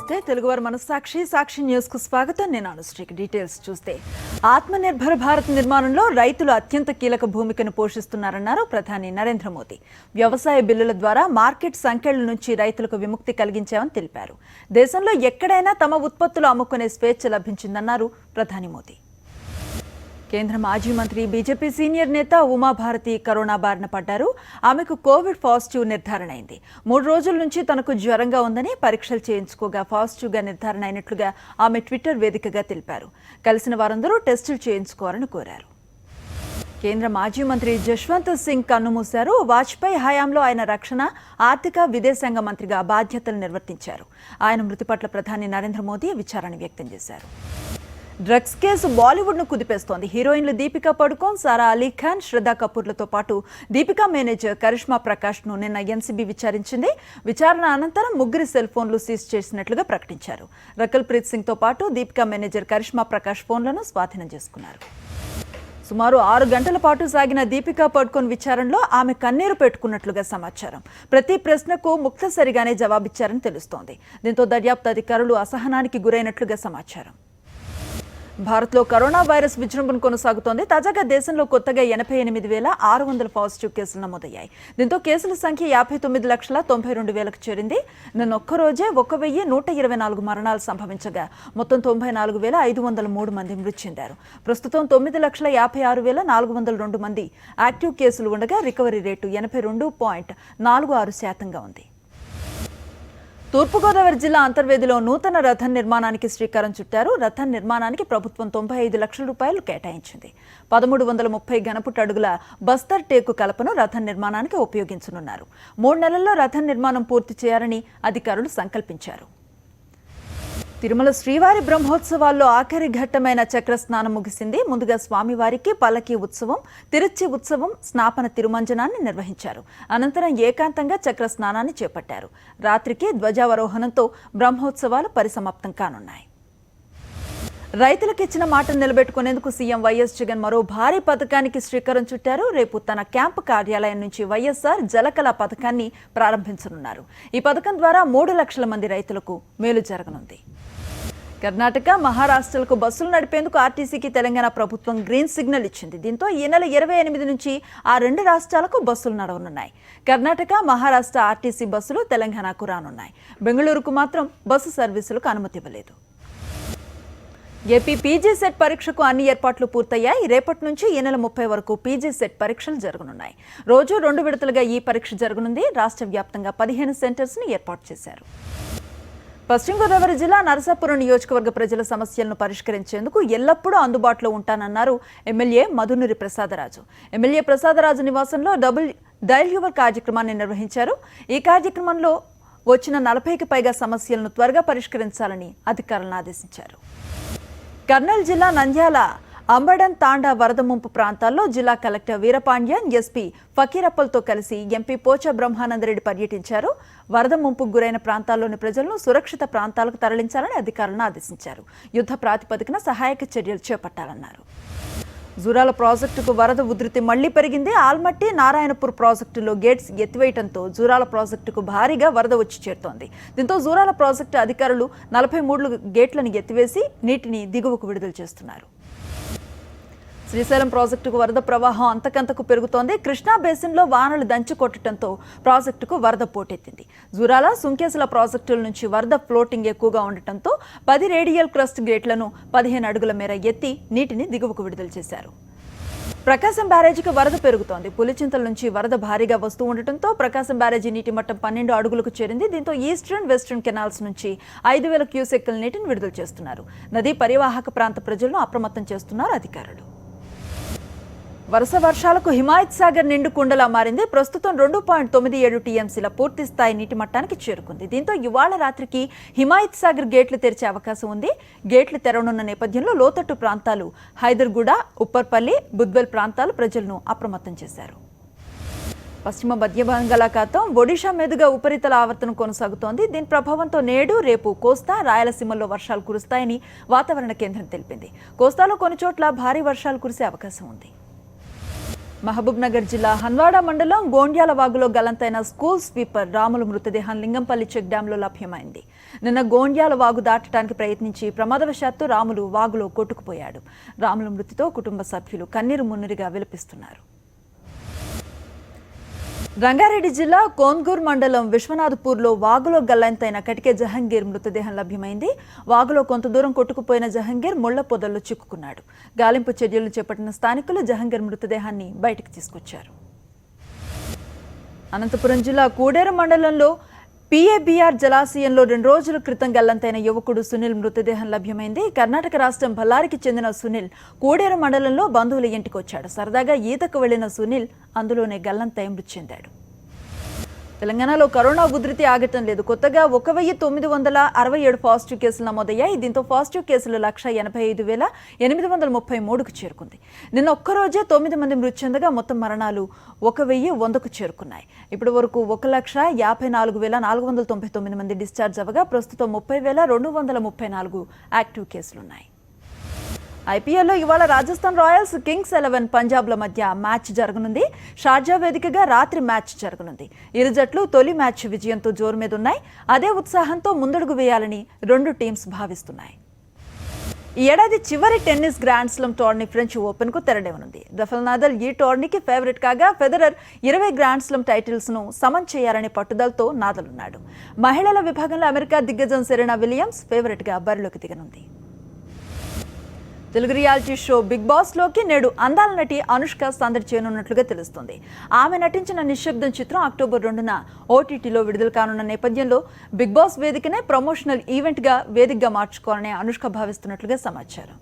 నమస్తే తెలుగువారి మనస్సాక్షి సాక్షి న్యూస్ కు స్వాగతం. నేను అనుశ్రీ. డీటెయిల్స్ చూస్తే ఆత్మనిర్భర భారత్ నిర్మాణంలో రైతులు అత్యంత కీలక భూమికను పోషిస్తున్నారన్నారు ప్రధాని నరేంద్ర మోదీ. వ్యవసాయ బిల్లుల ద్వారా మార్కెట్ సంకెళ్ల నుంచి రైతులకు విముక్తి కలిగించామని తెలిపారు. దేశంలో ఎక్కడైనా తమ ఉత్పత్తులు అమ్ముకునే స్వేచ్ఛ లభించిందన్నారు ప్రధాని మోదీ. కేంద్ర మాజీ మంత్రి బీజేపీ సీనియర్ నేత ఉమాభారతి కరోనా బారిన పడ్డారు. ఆమెకు కోవిడ్ పాజిటివ్ నిర్ధారణ అయింది. 3 రోజుల నుంచి తనకు జ్వరంగా ఉందని పరీక్షలు చేయించుకోగా పాజిటివ్గా నిర్ధారణ అయినట్లుగా ఆమె ట్విట్టర్ వేదికగా తెలిపారు. కలిసిన వారందరూ టెస్టులు చేయించుకోవాలని కోరారు. కేంద్ర మాజీ మంత్రి జశ్వంత్ సింగ్ కన్నుమూశారు. వాజ్పేయి హయాంలో ఆయన రక్షణ, ఆర్థిక, విదేశాంగ మంత్రిగా బాధ్యతలు నిర్వర్తించారు. ఆయన మృతి పట్ల ప్రధాని నరేంద్ర మోదీ విచారణ వ్యక్తం చేశారు. డ్రగ్స్ కేసు బాలీవుడ్ను కుదిపేస్తోంది. హీరోయిన్లు దీపికా పడుకోన్, సారా అలీ ఖాన్, శ్రద్ధా కపూర్లతో పాటు దీపికా మేనేజర్ కరిష్మా ప్రకాష్ను నిన్న ఎన్సీబీ విచారించింది. విచారణ అనంతరం 3 సెల్ ఫోన్లు సీజ్ చేసినట్లుగా ప్రకటించారు. రకుల్ ప్రీత్ సింగ్తో పాటు దీపికా మేనేజర్ కరిష్మా ప్రకాష్ ఫోన్లను స్వాధీనం చేసుకున్నారు. సుమారు 6 గంటల పాటు సాగిన దీపికా పడుకోన్ విచారణలో ఆమె కన్నీరు పెట్టుకున్నట్లుగా సమాచారం. ప్రతి ప్రశ్నకు ముక్తసరిగానే జవాబిచ్చారని తెలుస్తోంది. దీంతో దర్యాప్తు అధికారులు అసహనానికి గురైనట్లుగా సమాచారం. భారత్లో కరోనా వైరస్ విజృంభణ కొనసాగుతోంది. తాజాగా దేశంలో కొత్తగా 88,600 పాజిటివ్ కేసులు నమోదయ్యాయి. దీంతో కేసుల సంఖ్య 59,92,000కు చేరింది. నిన్న ఒక్కరోజే 1,124 మరణాలు సంభవించగా మొత్తం 94,503 మంది మృతి చెందారు. ప్రస్తుతం 9,56,402 మంది యాక్టివ్ కేసులు ఉండగా రికవరీ రేటు 82.46% ఉంది. తూర్పుగోదావరి జిల్లా అంతర్వేదిలో నూతన రథం నిర్మాణానికి శ్రీకారం చుట్టారు. రథం నిర్మాణానికి ప్రభుత్వం 95 లక్షల రూపాయలు కేటాయించింది. 1330 ఘనపుట అడుగుల బస్తర్ టేకు కలపను రథం నిర్మాణానికి ఉపయోగించనున్నారు. 3 నెలల్లో రథం నిర్మాణం పూర్తి చేయాలని అధికారులు సంకల్పించారు. తిరుమల శ్రీవారి బ్రహ్మోత్సవాల్లో ఆఖరి ఘట్టమైన చక్రస్నానం ముగిసింది. ముందుగా స్వామివారికి పల్లకీ ఉత్సవం, తిరుచి ఉత్సవం, స్నాపన తిరుమంజనాన్ని నిర్వహించారు. అనంతరం ఏకాంతంగా చక్రస్నానాన్ని చేపట్టారు. రాత్రికి ధ్వజావరోహణంతో బ్రహ్మోత్సవాలు పరిసమాప్తం కానున్నాయి. రైతులకు ఇచ్చిన మాటను నిలబెట్టుకునేందుకు సీఎం వైఎస్ జగన్ మరో భారీ పథకానికి శ్రీకారం చుట్టారు. రేపు తన క్యాంపు కార్యాలయం నుంచి వైఎస్ఆర్ జలకళ పథకాన్ని ప్రారంభించనున్నారు. ఈ పథకం ద్వారా 3 లక్షల మంది రైతులకు మేలు జరగనుంది. కర్ణాటక, మహారాష్ట్రలకు బస్సులు నడిపేందుకు ఆర్టీసీకి తెలంగాణ ప్రభుత్వం గ్రీన్ సిగ్నల్ ఇచ్చింది. దీంతో ఈ నెల 28 నుంచి ఆ 2 రాష్ట్రాలకు బస్సులు నడవనున్నాయి. కర్ణాటక, మహారాష్ట్ర ఆర్టీసీ బస్సులు తెలంగాణకు రానున్నాయి. బెంగళూరుకు మాత్రం బస్సు సర్వీసులకు అనుమతి ఇవ్వలేదు. ఏపీ పీజీ సెట్ పరీక్షకు అన్ని ఏర్పాట్లు పూర్తయ్యాయి. రేపటి నుంచి ఈ నెల 30 వరకు పీజీ సెట్ పరీక్షలు జరగనున్నాయి. రోజు 2 విడతలుగా ఈ పరీక్ష జరగనుంది. రాష్ట్ర వ్యాప్తంగా 15 సెంటర్స్ ని ఏర్పాటు చేశారు. పశ్చిమ గోదావరి జిల్లా నరసాపురం నియోజకవర్గ ప్రజల సమస్యలను పరిష్కరించేందుకు ఎల్లప్పుడూ అందుబాటులో ఉంటానన్నారు ఎమ్మెల్యే మధునూరి ప్రసాదరాజు. ఎమ్మెల్యే ప్రసాదరాజు నివాసంలో డయల్ యువర్ కార్యక్రమాన్ని నిర్వహించారు. ఈ కార్యక్రమంలో వచ్చిన 40కి పైగా సమస్యలను త్వరగా పరిష్కరించాలని అధికారులను ఆదేశించారు. కర్నూలు జిల్లా నంద్యాల అంబడన్ తాండా వరద ముంపు ప్రాంతాల్లో జిల్లా కలెక్టర్ వీరపాండ్యన్, ఎస్పీ ఫకీరప్పలతో కలిసి ఎంపీ పోచ బ్రహ్మానందరెడ్డి పర్యటించారు. వరద ముంపుకు గురైన ప్రాంతాల్లోని ప్రజలను సురక్షిత ప్రాంతాలకు తరలించాలని అధికారులను ఆదేశించారు. యుద్ధ ప్రాతిపదికన సహాయక చర్యలు చేపట్టాలన్నారు. జూరాల ప్రాజెక్టుకు వరద ఉధృతి మళ్లీ పెరిగింది. ఆల్మట్టి, నారాయణపూర్ ప్రాజెక్టులో గేట్స్ ఎత్తివేయడంతో జూరాల ప్రాజెక్టుకు భారీగా వరద వచ్చి చేరుతోంది. దీంతో జూరాల ప్రాజెక్టు అధికారులు 43 గేట్లను ఎత్తివేసి నీటిని దిగువకు విడుదల చేస్తున్నారు. శ్రీశైలం ప్రాజెక్టుకు వరద ప్రవాహం అంతకంతకు పెరుగుతోంది. కృష్ణా బేసిన్లో వానలు దంచి కొట్టడంతో ప్రాజెక్టుకు వరద పోటెత్తింది. జూరాల, సుంకేసుల ప్రాజెక్టుల నుంచి వరద ఫ్లోటింగ్ ఎక్కువగా ఉండటంతో 10 రేడియల్ క్రస్ట్ గేట్లను 15 అడుగుల మేర ఎత్తి నీటిని దిగువకు విడుదల చేశారు. ప్రకాశం బ్యారేజీకి వరద పెరుగుతోంది. పులిచింతల నుంచి వరద భారీగా వస్తూ ఉండటంతో ప్రకాశం బ్యారేజీ నీటి మట్టం 12 అడుగులకు చేరింది. దీంతో ఈస్టర్న్, వెస్టర్న్ కెనాల్స్ నుంచి 5,000 క్యూసెక్కుల నీటిని విడుదల చేస్తున్నారు. నదీ పరివాహక ప్రాంత ప్రజలను అప్రమత్తం చేస్తున్నారు అధికారులు. వరుస వర్షాలకు హిమాయత్ సాగర్ నిండు కుండలా మారింది. ప్రస్తుతం 2.97 టీఎంసీల పూర్తి స్థాయి నీటి మట్టానికి చేరుకుంది. దీంతో ఇవాళ రాత్రికి హిమాయత్ సాగర్ గేట్లు తెరిచే అవకాశం ఉంది. గేట్లు తెరవనున్న నేపథ్యంలో లోతట్టు ప్రాంతాలు, హైదర్గూడ, ఉప్పర్పల్లి, బుద్వెల్ ప్రాంతాలు ప్రజలను అప్రమత్తం చేశారు. పశ్చిమ మధ్య బంగాళాఖాతం ఒడిషా మీదుగా ఉపరితల ఆవర్తనం కొనసాగుతోంది. దీని ప్రభావంతో నేడు, రేపు కోస్తా, రాయలసీమల్లో వర్షాలు కురుస్తాయని వాతావరణ కేంద్రం తెలిపింది. కోస్తాలో కొన్ని చోట్ల భారీ వర్షాలు కురిసే అవకాశం ఉంది. మహబూబ్ నగర్ జిల్లా హన్వాడ మండలం గోండ్యాల వాగులో గలంతైన స్కూల్ స్వీపర్ రాములు మృతదేహం లింగంపల్లి చెక్ డ్యాంలో లభ్యమైంది. నిన్న గోండ్యాల వాగు దాటడానికి ప్రయత్నించి ప్రమాదవశాత్తు రాములు వాగులో కొట్టుకుపోయాడు. రాముల మృతితో కుటుంబ సభ్యులు కన్నీరు మున్నీరుగా విలపిస్తున్నారు. రంగారెడ్డి జిల్లా కోన్గూర్ మండలం విశ్వనాథపూర్లో వాగులో గల్లంతైన కటికే జహంగీర్ మృతదేహం లభ్యమైంది. వాగులో కొంత దూరం కొట్టుకుపోయిన జహంగీర్ ముళ్ల పొదల్లో చిక్కుకున్నాడు. గాలింపు చర్యలు చేపట్టిన స్థానికులు జహంగీర్ మృతదేహాన్ని బయటికి తీసుకొచ్చారు. అనంతపురం జిల్లా కూడేరు మండలంలో పిఏబిఆర్ జలాశయంలో 2 రోజుల క్రితం గల్లంతైన యువకుడు సునీల్ మృతదేహం లభ్యమైంది. కర్ణాటక రాష్ట్రం బళ్ళారికి చెందిన సునీల్ కూడేరు మండలంలో బంధువుల ఇంటికి వచ్చాడు. సరదాగా ఈతకు వెళ్లిన సునీల్ అందులోనే గల్లంతై మృతి చెందాడు. తెలంగాణలో కరోనా ఉధృతి ఆగటం లేదు. కొత్తగా 1967 పాజిటివ్ కేసులు నమోదయ్యాయి. దీంతో పాజిటివ్ కేసులు 185,833కు చేరుకుంది. నిన్న ఒక్కరోజే 9 మంది మృతి చెందగా మొత్తం మరణాలు 1,100కు చేరుకున్నాయి. ఇప్పటి వరకు 1,54,499 మంది డిశ్చార్జ్ అవ్వగా ప్రస్తుతం 30,234 యాక్టివ్ కేసులున్నాయి. ఐపీఎల్లో ఇవాళ రాజస్థాన్ రాయల్స్ కింగ్స్ 11 పంజాబ్ల మధ్య మ్యాచ్ జరగనుంది. షార్జా వేదికగా రాత్రి మ్యాచ్ జరగనుంది. ఇరు జట్లు తొలి మ్యాచ్ విజయంతో జోరు మీద ఉన్నాయి. అదే ఉత్సాహంతో ముందడుగు వేయాలని 2 టీమ్స్ భావిస్తున్నాయి. ఈ ఏడాది చివరి tennis grand slam tourney French open కు తెరలేవనుంది. రఫెల్ నాదల్ ఈ టోర్నీకి ఫేవరెట్ కాగా ఫెదరర్ 20 గ్రాండ్ స్లామ్ టైటిల్స్ ను సమన్ చేయాలనే పట్టుదలతో నాదల్ ఉన్నాడు. మహిళల విభాగంలో అమెరికా దిగ్గజం సెరెనా విలియమ్స్ ఫేవరెట్ గా బరిలోకి దిగనుంది. Telugu reality show Big Boss లోకి నేడు అందాల నటి అనుష్క సందడి చేయనున్నట్లుగా తెలుస్తుంది. ఆమె నటించిన నిశ్శబ్దం చిత్రం అక్టోబర్ 2న ఓటీటీలో విడుదల కానున్న నేపథ్యంలో బిగ్ బాస్ వేదికనే ప్రమోషనల్ ఈవెంట్ గా వేదికగా మార్చుకోవాలని అనుష్క భావిస్తున్నట్లుగా సమాచారం.